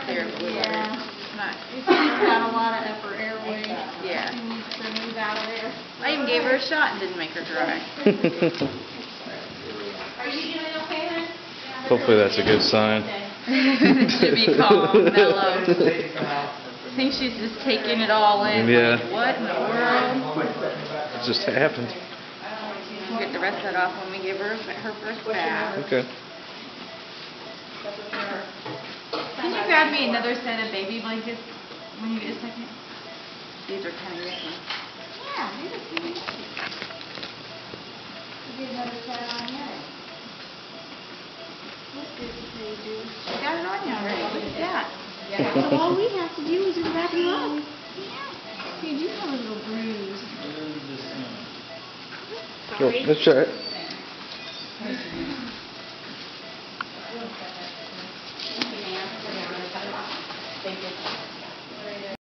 care of Woodward. Yeah. Not. She's got a lot of upper airway. Yeah. She needs to move out of there. I even gave her a shot and didn't make her dry. Are you doing okay, hon? Hopefully that's a good sign. Should be calm, mellow. I think she's just taking it all in. Yeah. Like, what in the world? It just happened. We'll get the rest of that off when we give her her first bath. Okay. Can you grab me another set of baby blankets when you get a second? These are kind of yucky. Yeah, these are pretty nice. Get another set on here. What did they do? She got it on you already. Look at that. So all we have to do is just wrap you up. Yeah. You do have a little bruise. Cool. Let's try it. Thank you.